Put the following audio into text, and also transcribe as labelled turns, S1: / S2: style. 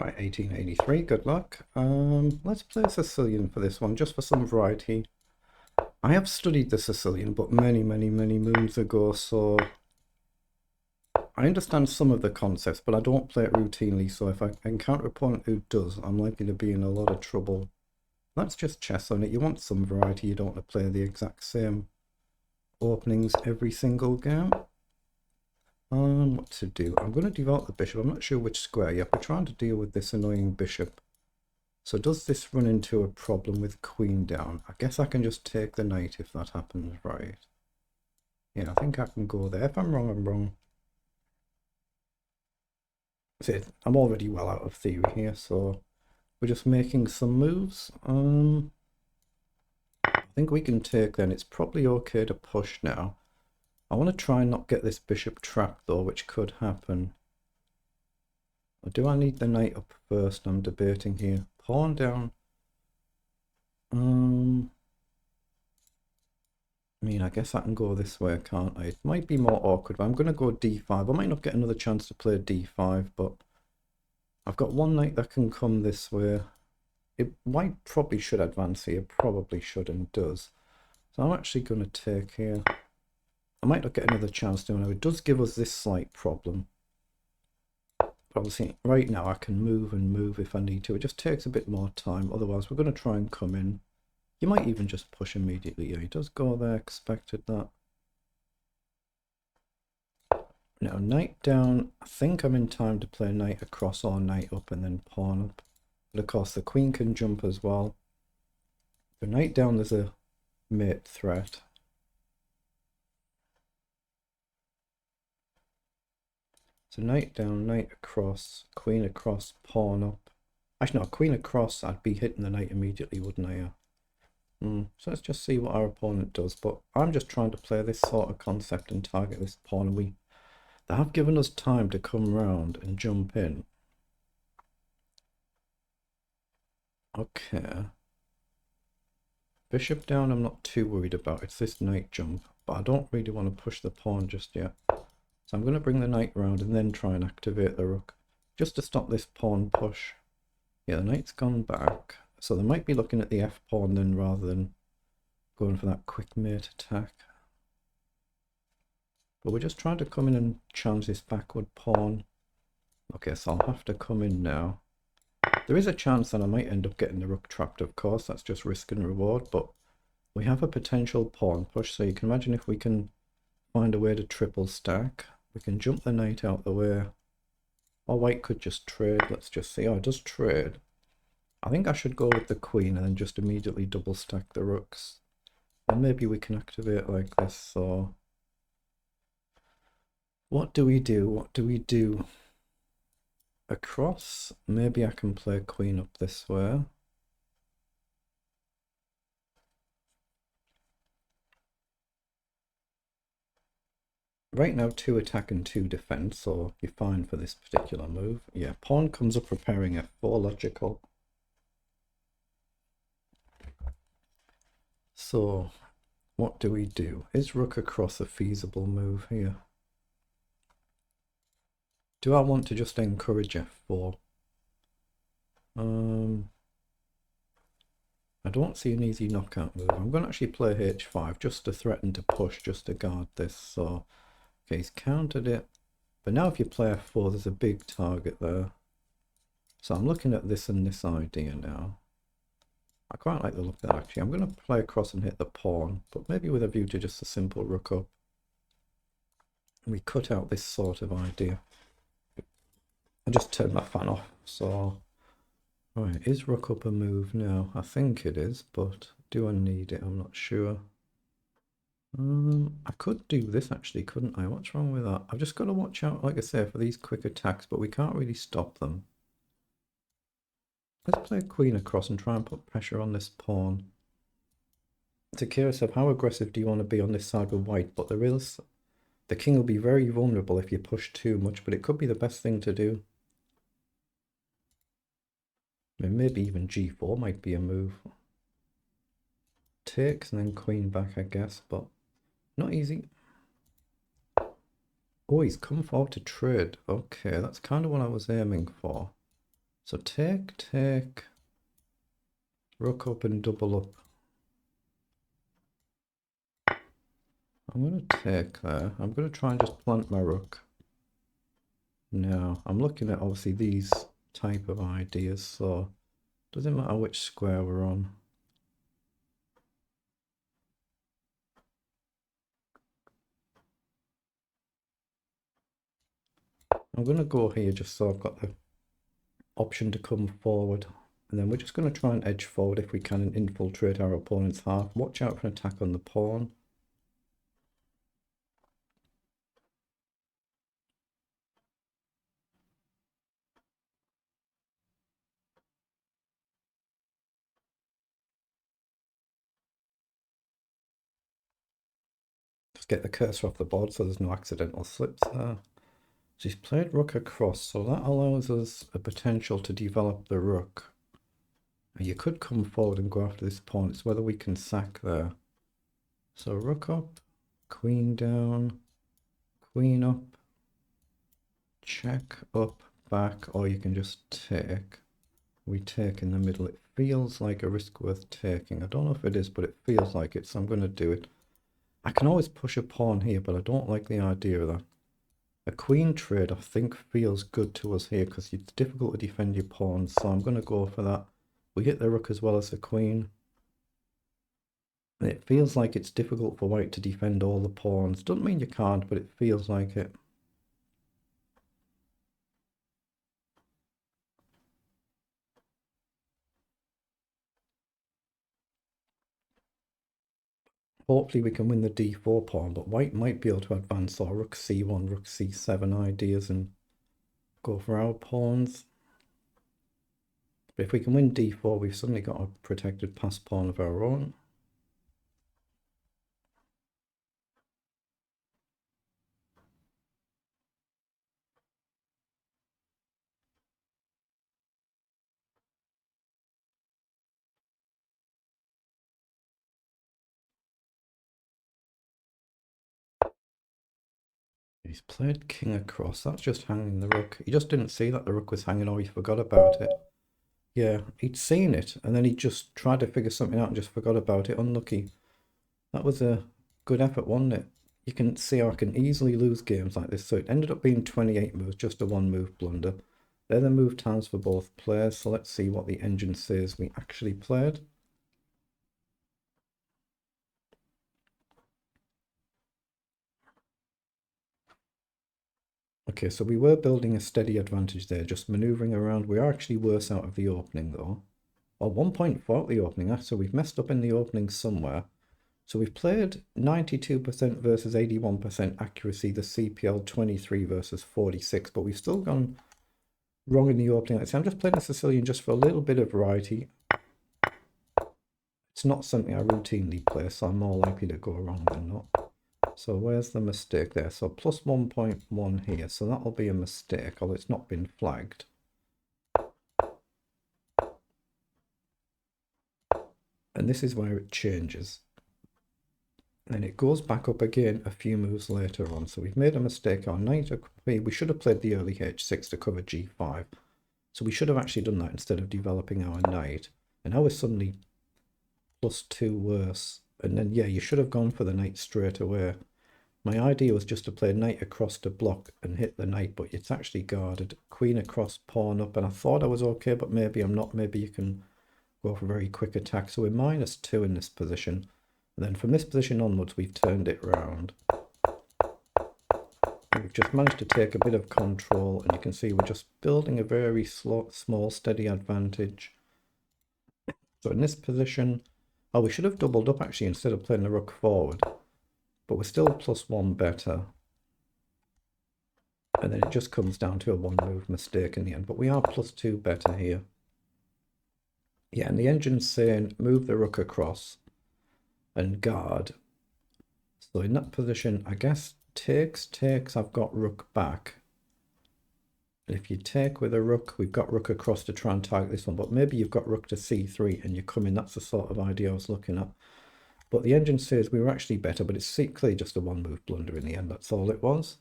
S1: Right, 1883, good luck. Let's play Sicilian for this one, just for some variety. I have studied the Sicilian, but many moons ago, so I understand some of the concepts, but I don't play it routinely, so if I encounter an opponent who does, I'm likely to be in a lot of trouble. That's just chess on it. You want some variety, you don't want to play the exact same openings every single game. What to do? I'm going to devote the bishop. I'm not sure which square yet. We're trying to deal with this annoying bishop. So does this run into a problem with queen down? I guess I can just take the knight if that happens, right? Yeah, I think I can go there. If I'm wrong, I'm wrong. See, I'm already well out of theory here, so we're just making some moves. I think we can take then. It's probably okay to push now. I want to try and not get this bishop trapped though, which could happen. Or do I need the knight up first? I'm debating here. Pawn down. I mean, I guess I can go this way, can't I? It might be more awkward, but I'm going to go d5. I might not get another chance to play d5, but I've got one knight that can come this way. It might probably should advance here. Probably should and does. So I'm actually going to take here. I might not get another chance to. It does give us this slight problem. But obviously, right now I can move and move if I need to. It just takes a bit more time. Otherwise, we're going to try and come in. You might even just push immediately. Yeah, he does go there. Expected that. Now, knight down. I think I'm in time to play knight across or knight up and then pawn up. But of course, the queen can jump as well. The knight down, there's a mate threat. So knight down, knight across, queen across, pawn up. Actually, no, queen across, I'd be hitting the knight immediately, wouldn't I? So let's just see what our opponent does. But I'm just trying to play this sort of concept and target this pawn. They have given us time to come round and jump in. Okay. Bishop down, I'm not too worried about. It's this knight jump. But I don't really want to push the pawn just yet. So I'm going to bring the knight round and then try and activate the rook. Just to stop this pawn push. Yeah, the knight's gone back. So they might be looking at the f-pawn then rather than going for that quick mate attack. But we're just trying to come in and challenge this backward pawn. Okay, so I'll have to come in now. There is a chance that I might end up getting the rook trapped, of course. That's just risk and reward. But we have a potential pawn push. So you can imagine if we can find a way to triple stack. We can jump the knight out the way. Or white could just trade. Let's just see. Oh, it does trade. I think I should go with the queen and then just immediately double stack the rooks. And maybe we can activate like this. So what do we do? What do we do? Across? Maybe I can play queen up this way. Right now, 2 attack and 2 defense, so you're fine for this particular move. Yeah, pawn comes up preparing f4, logical. So, what do we do? Is rook across a feasible move here? Do I want to just encourage f4? I don't see an easy knockout move. I'm going to actually play h5 just to threaten to push, just to guard this. So, okay, he's countered it. But now if you play f4, there's a big target there. So I'm looking at this and this idea now. I quite like the look of that actually. I'm going to play across and hit the pawn, but maybe with a view to just a simple rook up. We cut out this sort of idea. I just turned my fan off, so... Right, is rook up a move now? I think it is, but do I need it? I'm not sure. I could do this actually, couldn't I? What's wrong with that? I've just got to watch out, like I say, for these quick attacks, but we can't really stop them. Let's play a queen across and try and put pressure on this pawn. It's a curious of how aggressive do you want to be on this side with white, but the king will be very vulnerable if you push too much, but it could be the best thing to do. I mean, maybe even g4 might be a move. Takes and then queen back, I guess, but not easy. Oh, he's come forward to trade. Okay, that's kind of what I was aiming for. So take, rook up and double up. I'm going to take there. I'm going to try and just plant my rook. Now, I'm looking at obviously these type of ideas, so doesn't matter which square we're on. I'm going to go here just so I've got the option to come forward. And then we're just going to try and edge forward if we can and infiltrate our opponent's half. Watch out for an attack on the pawn. Just get the cursor off the board so there's no accidental slips there. So he's played rook across, so that allows us a potential to develop the rook. You could come forward and go after this pawn. It's whether we can sack there. So rook up, queen down, queen up, check up, back, or you can just take. We take in the middle. It feels like a risk worth taking. I don't know if it is, but it feels like it, so I'm going to do it. I can always push a pawn here, but I don't like the idea of that. A queen trade, I think, feels good to us here because it's difficult to defend your pawns, so I'm going to go for that. We hit the rook as well as the queen. And it feels like it's difficult for white to defend all the pawns. Doesn't mean you can't, but it feels like it. Hopefully we can win the d4 pawn, but white might be able to advance our rook c1, rook c7 ideas and go for our pawns. But if we can win d4, we've suddenly got a protected pass pawn of our own. He's played king across. That's just hanging the rook. He just didn't see that the rook was hanging, or he forgot about it. Yeah, he'd seen it, and then he just tried to figure something out and just forgot about it. Unlucky. That was a good effort, wasn't it? You can see how I can easily lose games like this. So it ended up being 28 moves, just a one move blunder. They're the move times for both players. So let's see what the engine says we actually played. Okay, so we were building a steady advantage there, just maneuvering around. We are actually worse out of the opening though. Or 1.4 out of the opening, so we've messed up in the opening somewhere. So we've played 92% versus 81% accuracy, the CPL 23 versus 46, but we've still gone wrong in the opening. So I'm just playing a Sicilian just for a little bit of variety. It's not something I routinely play, so I'm more likely to go wrong than not. So where's the mistake there? So plus 1.1 here, so that'll be a mistake, although it's not been flagged. And this is where it changes. Then it goes back up again a few moves later on. So we've made a mistake. Our knight, we should have played the early h6 to cover g5. So we should have actually done that instead of developing our knight. And now we're suddenly +2 worse. And then, yeah, you should have gone for the knight straight away. My idea was just to play knight across to block and hit the knight, but it's actually guarded. Queen across, pawn up, and I thought I was okay, but maybe I'm not. Maybe you can go for very quick attack. So we're -2 in this position. And then from this position onwards, we've turned it round. We've just managed to take a bit of control, and you can see we're just building a very small, steady advantage. So in this position, oh, we should have doubled up actually instead of playing the rook forward. But we're still +1 better. And then it just comes down to a one move mistake in the end. But we are +2 better here. Yeah, and the engine's saying move the rook across and guard. So in that position, I guess takes, I've got rook back. And if you take with a rook, we've got rook across to try and target this one. But maybe you've got rook to c3 and you come in. That's the sort of idea I was looking at. But the engine says we were actually better, but it's clearly just a one move blunder in the end. That's all it was.